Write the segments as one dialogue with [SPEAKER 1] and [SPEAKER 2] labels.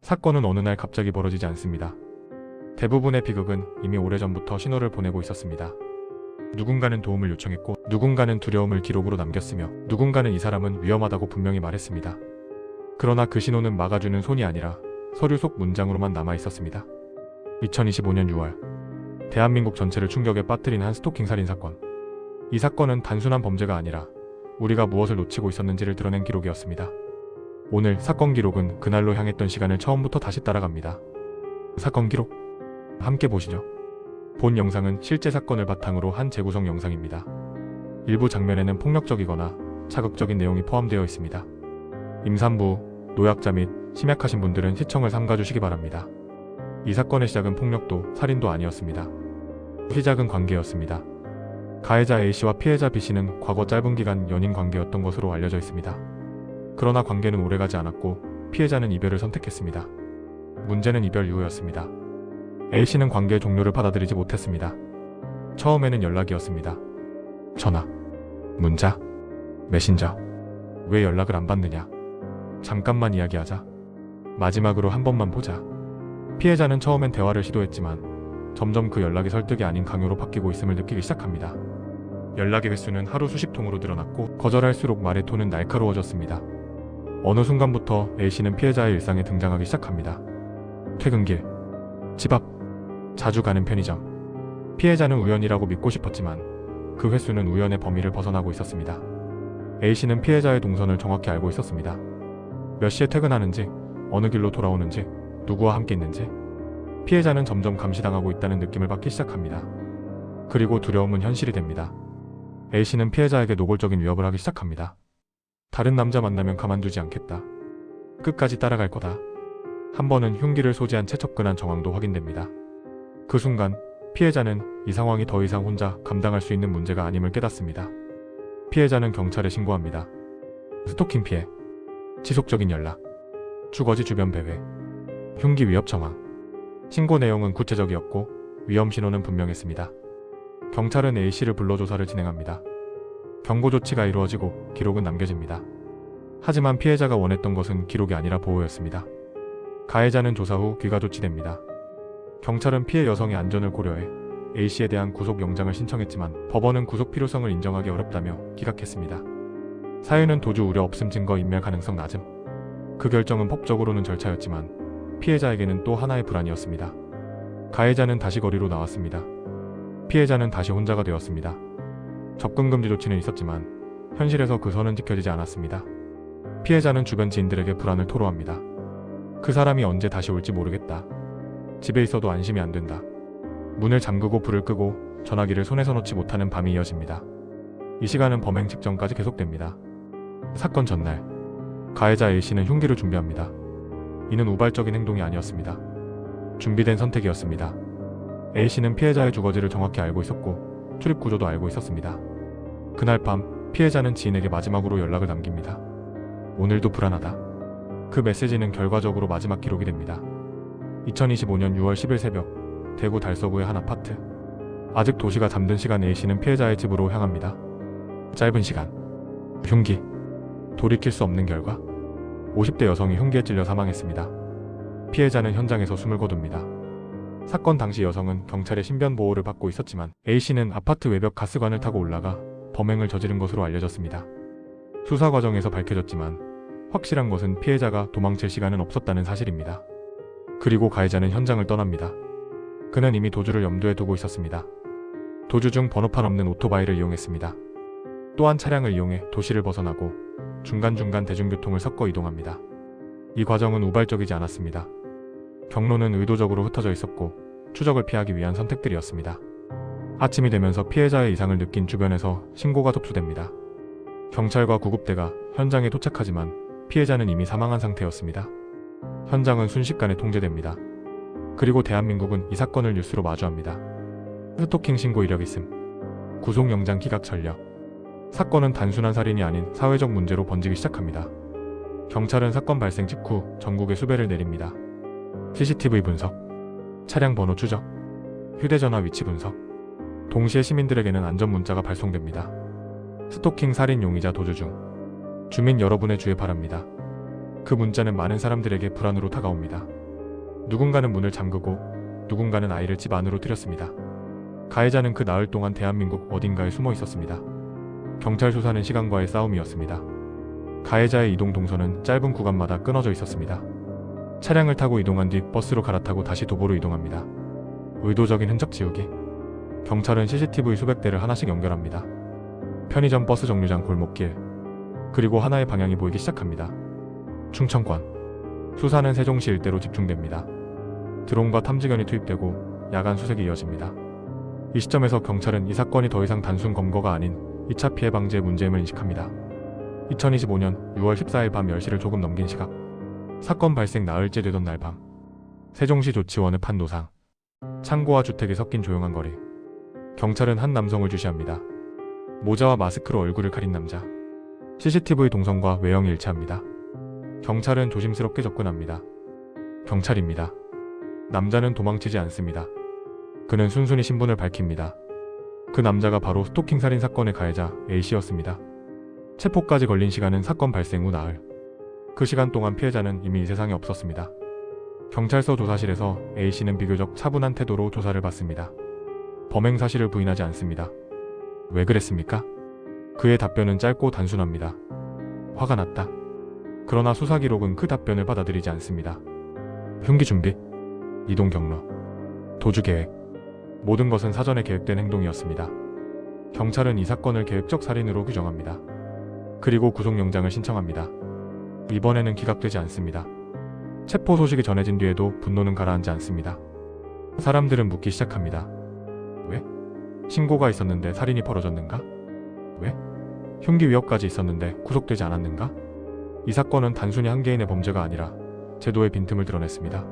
[SPEAKER 1] 사건은 어느 날 갑자기 벌어지지 않습니다. 대부분의 비극은 이미 오래전부터 신호를 보내고 있었습니다. 누군가는 도움을 요청했고, 누군가는 두려움을 기록으로 남겼으며, 누군가는 이 사람은 위험하다고 분명히 말했습니다. 그러나 그 신호는 막아주는 손이 아니라 서류 속 문장으로만 남아 있었습니다. 2025년 6월, 대한민국 전체를 충격에 빠뜨린 한 스토킹 살인 사건. 이 사건은 단순한 범죄가 아니라 우리가 무엇을 놓치고 있었는지를 드러낸 기록이었습니다. 오늘 사건 기록은 그날로 향했던 시간을 처음부터 다시 따라갑니다. 사건 기록, 함께 보시죠. 본 영상은 실제 사건을 바탕으로 한 재구성 영상입니다. 일부 장면에는 폭력적이거나 자극적인 내용이 포함되어 있습니다. 임산부, 노약자 및 심약하신 분들은 시청을 삼가주시기 바랍니다. 이 사건의 시작은 폭력도 살인도 아니었습니다. 시작은 관계였습니다. 가해자 A씨와 피해자 B씨는 과거 짧은 기간 연인 관계였던 것으로 알려져 있습니다. 그러나 관계는 오래가지 않았고 피해자는 이별을 선택했습니다. 문제는 이별 이후였습니다. A씨는 관계 종료를 받아들이지 못했습니다. 처음에는 연락이었습니다. 전화, 문자, 메신저. 왜 연락을 안 받느냐? 잠깐만 이야기하자. 마지막으로 한 번만 보자. 피해자는 처음엔 대화를 시도했지만 점점 그 연락이 설득이 아닌 강요로 바뀌고 있음을 느끼기 시작합니다. 연락의 횟수는 하루 수십 통으로 늘어났고 거절할수록 말의 톤은 날카로워졌습니다. 어느 순간부터 A씨는 피해자의 일상에 등장하기 시작합니다. 퇴근길, 집 앞, 자주 가는 편의점. 피해자는 우연이라고 믿고 싶었지만 그 횟수는 우연의 범위를 벗어나고 있었습니다. A씨는 피해자의 동선을 정확히 알고 있었습니다. 몇 시에 퇴근하는지, 어느 길로 돌아오는지, 누구와 함께 있는지. 피해자는 점점 감시당하고 있다는 느낌을 받기 시작합니다. 그리고 두려움은 현실이 됩니다. A씨는 피해자에게 노골적인 위협을 하기 시작합니다. 다른 남자 만나면 가만두지 않겠다. 끝까지 따라갈 거다. 한 번은 흉기를 소지한 채 접근한 정황도 확인됩니다. 그 순간 피해자는 이 상황이 더 이상 혼자 감당할 수 있는 문제가 아님을 깨닫습니다. 피해자는 경찰에 신고합니다. 스토킹 피해, 지속적인 연락, 주거지 주변 배회, 흉기 위협 정황. 신고 내용은 구체적이었고 위험 신호는 분명했습니다. 경찰은 A씨를 불러 조사를 진행합니다. 경고 조치가 이루어지고 기록은 남겨집니다. 하지만 피해자가 원했던 것은 기록이 아니라 보호였습니다. 가해자는 조사 후 귀가 조치됩니다. 경찰은 피해 여성의 안전을 고려해 A씨에 대한 구속 영장을 신청했지만 법원은 구속 필요성을 인정하기 어렵다며 기각했습니다. 사유는 도주 우려 없음 증거 인멸 가능성 낮음. 그 결정은 법적으로는 절차였지만 피해자에게는 또 하나의 불안이었습니다. 가해자는 다시 거리로 나왔습니다. 피해자는 다시 혼자가 되었습니다. 접근 금지 조치는 있었지만 현실에서 그 선은 지켜지지 않았습니다. 피해자는 주변 지인들에게 불안을 토로합니다. 그 사람이 언제 다시 올지 모르겠다. 집에 있어도 안심이 안 된다. 문을 잠그고 불을 끄고 전화기를 손에서 놓지 못하는 밤이 이어집니다. 이 시간은 범행 직전까지 계속됩니다. 사건 전날, 가해자 A씨는 흉기를 준비합니다. 이는 우발적인 행동이 아니었습니다. 준비된 선택이었습니다. A씨는 피해자의 주거지를 정확히 알고 있었고 출입 구조도 알고 있었습니다. 그날 밤 피해자는 지인에게 마지막으로 연락을 남깁니다. 오늘도 불안하다. 그 메시지는 결과적으로 마지막 기록이 됩니다. 2025년 6월 10일 새벽, 대구 달서구의 한 아파트. 아직 도시가 잠든 시간 A씨는 피해자의 집으로 향합니다. 짧은 시간, 흉기, 돌이킬 수 없는 결과. 50대 여성이 흉기에 찔려 사망했습니다. 피해자는 현장에서 숨을 거둡니다. 사건 당시 여성은 경찰의 신변 보호를 받고 있었지만 A씨는 아파트 외벽 가스관을 타고 올라가 범행을 저지른 것으로 알려졌습니다. 수사 과정에서 밝혀졌지만 확실한 것은 피해자가 도망칠 시간은 없었다는 사실입니다. 그리고 가해자는 현장을 떠납니다. 그는 이미 도주를 염두에 두고 있었습니다. 도주 중 번호판 없는 오토바이를 이용했습니다. 또한 차량을 이용해 도시를 벗어나고 중간중간 대중교통을 섞어 이동합니다. 이 과정은 우발적이지 않았습니다. 경로는 의도적으로 흩어져 있었고 추적을 피하기 위한 선택들이었습니다. 아침이 되면서 피해자의 이상을 느낀 주변에서 신고가 접수됩니다. 경찰과 구급대가 현장에 도착하지만 피해자는 이미 사망한 상태였습니다. 현장은 순식간에 통제됩니다. 그리고 대한민국은 이 사건을 뉴스로 마주합니다. 스토킹 신고 이력 있음, 구속영장 기각 전력. 사건은 단순한 살인이 아닌 사회적 문제로 번지기 시작합니다. 경찰은 사건 발생 직후 전국에 수배를 내립니다. CCTV 분석, 차량 번호 추적, 휴대전화 위치 분석. 동시에 시민들에게는 안전 문자가 발송됩니다. 스토킹 살인 용의자 도주 중. 주민 여러분의 주의 바랍니다. 그 문자는 많은 사람들에게 불안으로 다가옵니다. 누군가는 문을 잠그고 누군가는 아이를 집 안으로 들였습니다. 가해자는 그 나흘 동안 대한민국 어딘가에 숨어 있었습니다. 경찰 수사는 시간과의 싸움이었습니다. 가해자의 이동 동선은 짧은 구간마다 끊어져 있었습니다. 차량을 타고 이동한 뒤 버스로 갈아타고 다시 도보로 이동합니다. 의도적인 흔적 지우기. 경찰은 CCTV 수백 대를 하나씩 연결합니다. 편의점, 버스 정류장, 골목길, 그리고 하나의 방향이 보이기 시작합니다. 충청권. 수사는 세종시 일대로 집중됩니다. 드론과 탐지견이 투입되고 야간 수색이 이어집니다. 이 시점에서 경찰은 이 사건이 더 이상 단순 검거가 아닌 2차 피해 방지의 문제임을 인식합니다. 2025년 6월 14일 밤 10시를 조금 넘긴 시각, 사건 발생 나흘째 되던 날 밤, 세종시 조치원의 판도상, 창고와 주택이 섞인 조용한 거리. 경찰은 한 남성을 주시합니다. 모자와 마스크로 얼굴을 가린 남자. CCTV 동선과 외형이 일치합니다. 경찰은 조심스럽게 접근합니다. 경찰입니다. 남자는 도망치지 않습니다. 그는 순순히 신분을 밝힙니다. 그 남자가 바로 스토킹 살인 사건의 가해자 A씨였습니다. 체포까지 걸린 시간은 사건 발생 후 나흘. 그 시간 동안 피해자는 이미 이 세상에 없었습니다. 경찰서 조사실에서 A씨는 비교적 차분한 태도로 조사를 받습니다. 범행 사실을 부인하지 않습니다. 왜 그랬습니까? 그의 답변은 짧고 단순합니다. 화가 났다. 그러나 수사 기록은 그 답변을 받아들이지 않습니다. 흉기 준비, 이동 경로, 도주 계획, 모든 것은 사전에 계획된 행동이었습니다. 경찰은 이 사건을 계획적 살인으로 규정합니다. 그리고 구속영장을 신청합니다. 이번에는 기각되지 않습니다. 체포 소식이 전해진 뒤에도 분노는 가라앉지 않습니다. 사람들은 묻기 시작합니다. 왜? 신고가 있었는데 살인이 벌어졌는가? 왜? 흉기 위협까지 있었는데 구속되지 않았는가? 이 사건은 단순히 한 개인의 범죄가 아니라 제도의 빈틈을 드러냈습니다.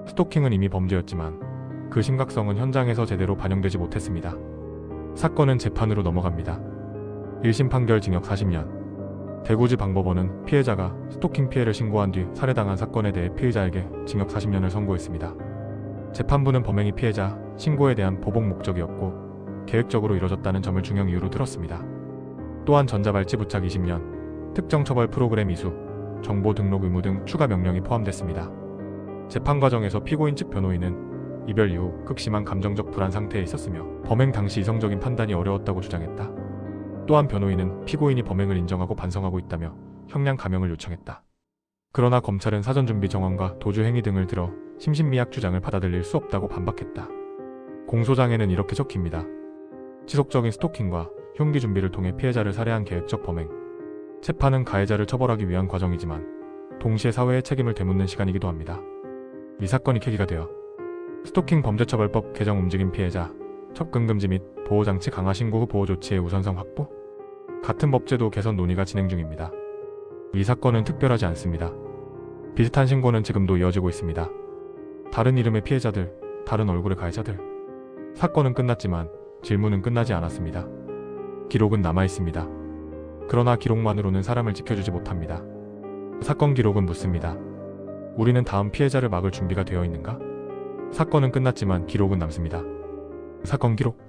[SPEAKER 1] 스토킹은 이미 범죄였지만 그 심각성은 현장에서 제대로 반영되지 못했습니다. 사건은 재판으로 넘어갑니다. 1심 판결 징역 40년. 대구지방법원은 피해자가 스토킹 피해를 신고한 뒤 살해당한 사건에 대해 피의자에게 징역 40년을 선고했습니다. 재판부는 범행이 피해자 신고에 대한 보복 목적이었고 계획적으로 이뤄졌다는 점을 중형 이유로 들었습니다. 또한 전자발찌 부착 20년, 특정처벌 프로그램 이수, 정보 등록 의무 등 추가 명령이 포함됐습니다. 재판 과정에서 피고인 측 변호인은 이별 이후 극심한 감정적 불안 상태에 있었으며 범행 당시 이성적인 판단이 어려웠다고 주장했다. 또한 변호인은 피고인이 범행을 인정하고 반성하고 있다며 형량 감형을 요청했다. 그러나 검찰은 사전준비 정황과 도주 행위 등을 들어 심신미약 주장을 받아들일 수 없다고 반박했다. 공소장에는 이렇게 적힙니다. 지속적인 스토킹과 흉기 준비를 통해 피해자를 살해한 계획적 범행. 재판은 가해자를 처벌하기 위한 과정이지만 동시에 사회의 책임을 되묻는 시간이기도 합니다. 이 사건이 계기가 되어 스토킹 범죄처벌법 개정 움직임 피해자 접근 금지 및 보호장치 강화 신고 후 보호 조치의 우선성 확보? 같은 법제도 개선 논의가 진행 중입니다. 이 사건은 특별하지 않습니다. 비슷한 신고는 지금도 이어지고 있습니다. 다른 이름의 피해자들, 다른 얼굴의 가해자들. 사건은 끝났지만 질문은 끝나지 않았습니다. 기록은 남아있습니다. 그러나 기록만으로는 사람을 지켜주지 못합니다. 사건 기록은 묻습니다. 우리는 다음 피해자를 막을 준비가 되어 있는가? 사건은 끝났지만 기록은 남습니다. 사건 기록.